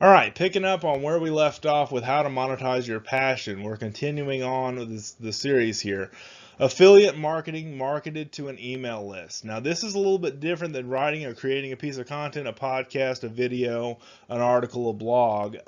All right, picking up on where we left off with how to monetize your passion, we're continuing on with the series here. Affiliate marketing marketed to an email list. Now, this is a little bit different than writing or creating a piece of content, a podcast, a video, an article, a blog.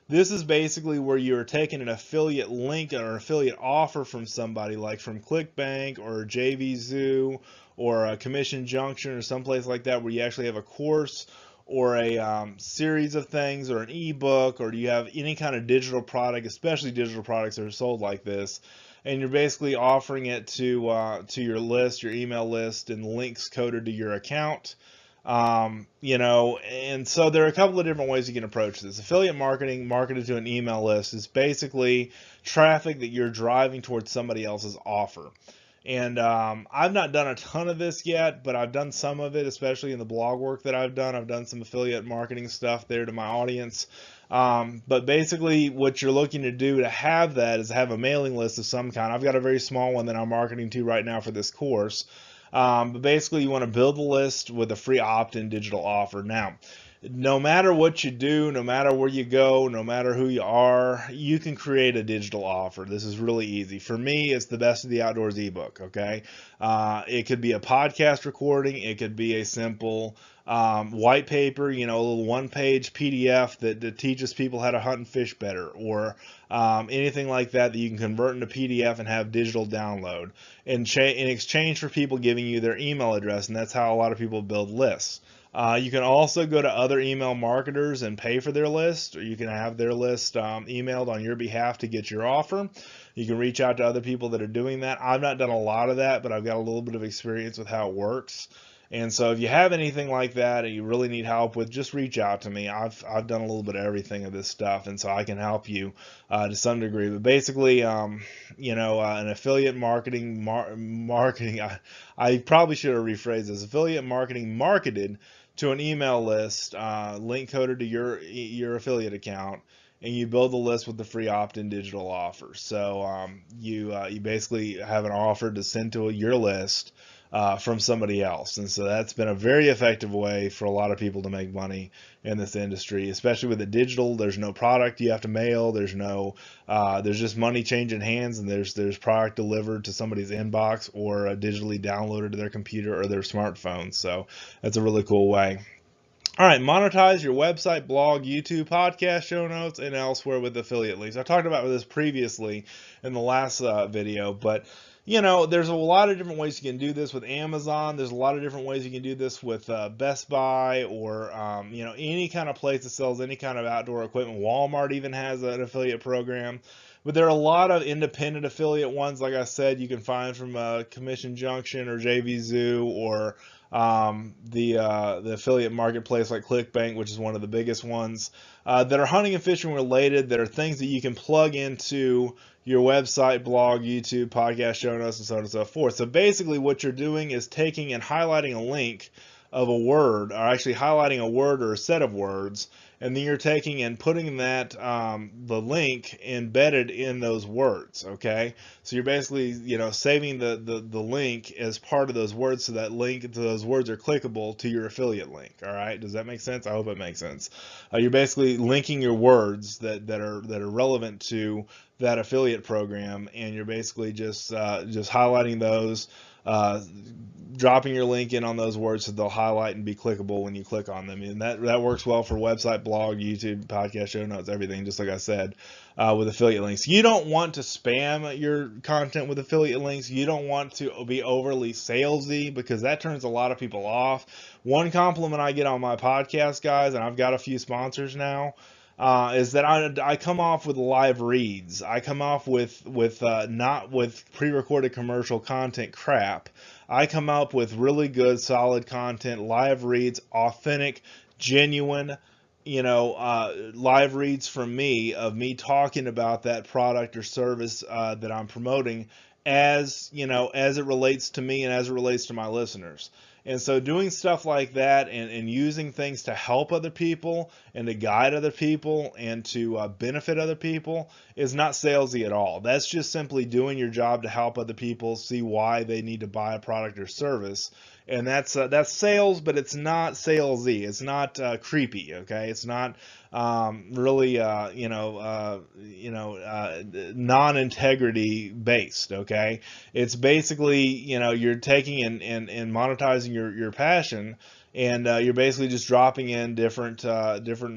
This is basically where you're taking an affiliate link or affiliate offer from somebody like from ClickBank or JVZoo or a Commission Junction or someplace like that where you actually have a course or a series of things or an ebook, or do you have any kind of digital product, especially digital products that are sold like this, and you're basically offering it to your list, your email list, and links coded to your account. And so there are a couple of different ways you can approach this. Affiliate marketing marketed to an email list is basically traffic that you're driving towards somebody else's offer. And I've not done a ton of this yet, but I've done some of it, especially in the blog work that I've done. I've done some affiliate marketing stuff there to my audience. But basically, what you're looking to do to have that is have a mailing list of some kind. I've got a very small one that I'm marketing to right now for this course. But basically, you want to build a list with a free opt-in digital offer. Now, no matter what you do, no matter where you go, no matter who you are, you can create a digital offer. This is really easy. For me, it's the Best of the Outdoors ebook, okay? It could be a podcast recording. It could be a simple white paper, a little one-page PDF that teaches people how to hunt and fish better, or anything like that that you can convert into PDF and have digital download in exchange for people giving you their email address, and that's how a lot of people build lists. You can also go to other email marketers and pay for their list, or you can have their list emailed on your behalf to get your offer. You can reach out to other people that are doing that. I've not done a lot of that, but I've got a little bit of experience with how it works. And so if you have anything like that and you really need help with, just reach out to me. I've done a little bit of everything of this stuff, and so I can help you to some degree. But basically, an affiliate marketing. I probably should have rephrased this. Affiliate marketing marketed to an email list, link coded to your affiliate account, and you build the list with the free opt-in digital offer. So you basically have an offer to send to your list from somebody else. And so that's been a very effective way for a lot of people to make money in this industry, especially with the digital. There's no product you have to mail. There's just money changing hands, and there's product delivered to somebody's inbox or digitally downloaded to their computer or their smartphone. So that's a really cool way. All right, monetize your website, blog, YouTube, podcast, show notes, and elsewhere with affiliate links. I talked about this previously in the last video, but there's a lot of different ways you can do this with Amazon. There's a lot of different ways you can do this with Best Buy or any kind of place that sells any kind of outdoor equipment. Walmart even has an affiliate program. But there are a lot of independent affiliate ones, like I said, you can find from Commission Junction or JVZoo or the affiliate marketplace like ClickBank, which is one of the biggest ones, that are hunting and fishing related, that are things that you can plug into your website, blog, YouTube, podcast, show notes, and so on and so forth. So basically what you're doing is taking and highlighting a link of a word, or actually highlighting a word or a set of words, and then you're taking and putting that the link embedded in those words. Okay, so you're basically saving the link as part of those words, so that link to those words are clickable to your affiliate link. All right, does that make sense? I hope it makes sense. You're basically linking your words that are relevant to that affiliate program, and you're basically just highlighting those, dropping your link in on those words so they'll highlight and be clickable when you click on them. And that works well for website, blog, YouTube, podcast, show notes, everything, just like I said, with affiliate links. You don't want to spam your content with affiliate links. You don't want to be overly salesy, because that turns a lot of people off. One compliment I get on my podcast, guys, and I've got a few sponsors now, is that I come off with live reads. I come off with not with pre-recorded commercial content crap. I come up with really good, solid content, live reads, authentic, genuine, live reads from me, of me talking about that product or service that I'm promoting, as it relates to me and as it relates to my listeners. And so doing stuff like that, and using things to help other people and to guide other people and to benefit other people is not salesy at all. That's just simply doing your job to help other people see why they need to buy a product or service, and that's sales, but it's not salesy. It's not creepy. Okay, it's not really non-integrity based. Okay, it's basically you're taking and monetizing your passion, and you're basically just dropping in different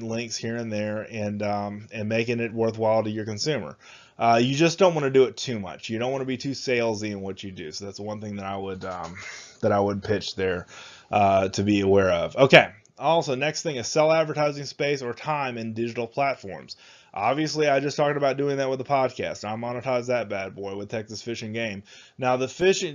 links here and there, and making it worthwhile to your consumer. You just don't want to do it too much. You don't want to be too salesy in what you do. So that's one thing that I would pitch there to be aware of. Okay. Also, next thing is sell advertising space or time in digital platforms. Obviously, I just talked about doing that with the podcast. I monetize that bad boy with Texas Fishing Game. Now, the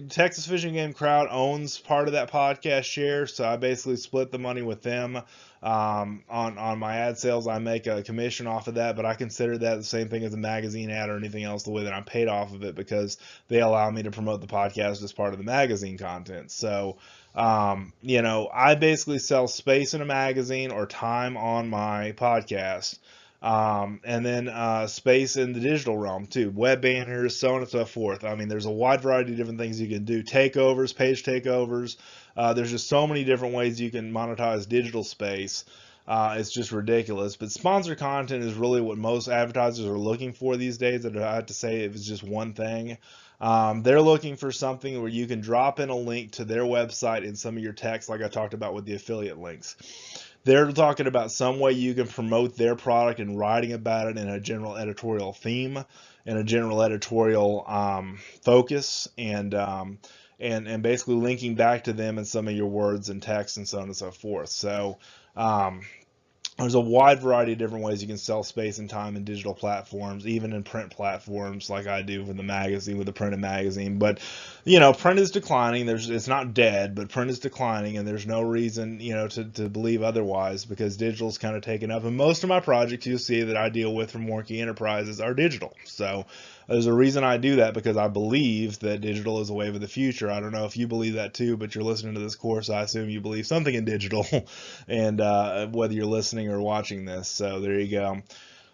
Texas Fishing Game crowd owns part of that podcast share, so I basically split the money with them. On my ad sales, I make a commission off of that, but I consider that the same thing as a magazine ad or anything else, the way that I'm paid off of it, because they allow me to promote the podcast as part of the magazine content. So, I basically sell space in a magazine or time on my podcast. And then space in the digital realm too, web banners, so on and so forth. I mean, there's a wide variety of different things you can do. Takeovers, page takeovers. There's just so many different ways you can monetize digital space. It's just ridiculous. But sponsored content is really what most advertisers are looking for these days. I have to say, if it's just one thing, they're looking for something where you can drop in a link to their website in some of your text, like I talked about with the affiliate links. They're talking about some way you can promote their product and writing about it in a general editorial theme and a general editorial focus, and basically linking back to them in some of your words and text and so on and so forth. So there's a wide variety of different ways you can sell space and time in digital platforms, even in print platforms like I do with the magazine, with the printed magazine. But, print is declining. It's not dead, but print is declining, and there's no reason, to believe otherwise, because digital's kind of taken up. And most of my projects you'll see that I deal with from Warnke Enterprises are digital. So there's a reason I do that, because I believe that digital is a wave of the future. I don't know if you believe that too, but you're listening to this course, I assume you believe something in digital, and whether you're listening or watching this. So there you go.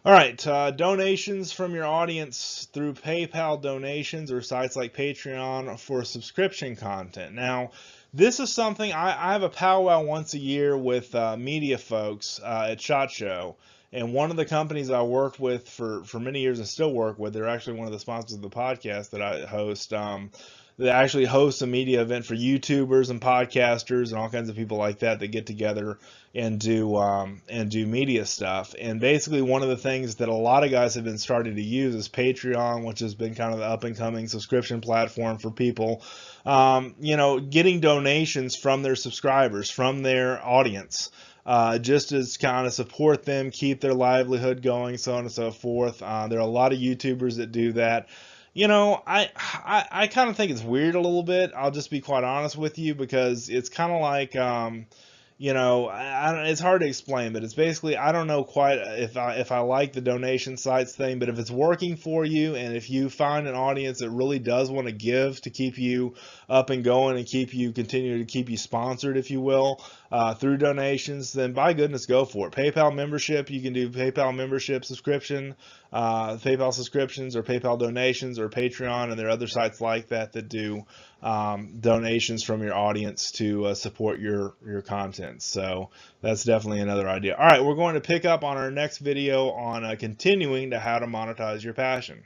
All right, donations from your audience through PayPal donations or sites like Patreon for subscription content. Now, this is something I have a powwow once a year with media folks at SHOT Show. And one of the companies I worked with for many years and still work with, they're actually one of the sponsors of the podcast that I host. They actually host a media event for YouTubers and podcasters and all kinds of people like that get together and do media stuff. And basically, one of the things that a lot of guys have been starting to use is Patreon, which has been kind of the up and coming subscription platform for people, getting donations from their subscribers, from their audience. Just to kind of support them, keep their livelihood going, so on and so forth. There are a lot of YouTubers that do that. I kind of think it's weird a little bit. I'll just be quite honest with you, because it's kind of like, it's hard to explain, but it's basically, I don't know quite if I like the donation sites thing, but if it's working for you, and if you find an audience that really does want to give to keep you up and going and continue to keep you sponsored, if you will, through donations, then by goodness, go for it. PayPal membership, you can do PayPal membership subscription, PayPal subscriptions, or PayPal donations, or Patreon, and there are other sites like that do donations from your audience to support your content. So that's definitely another idea. All right, we're going to pick up on our next video on continuing to how to monetize your passion.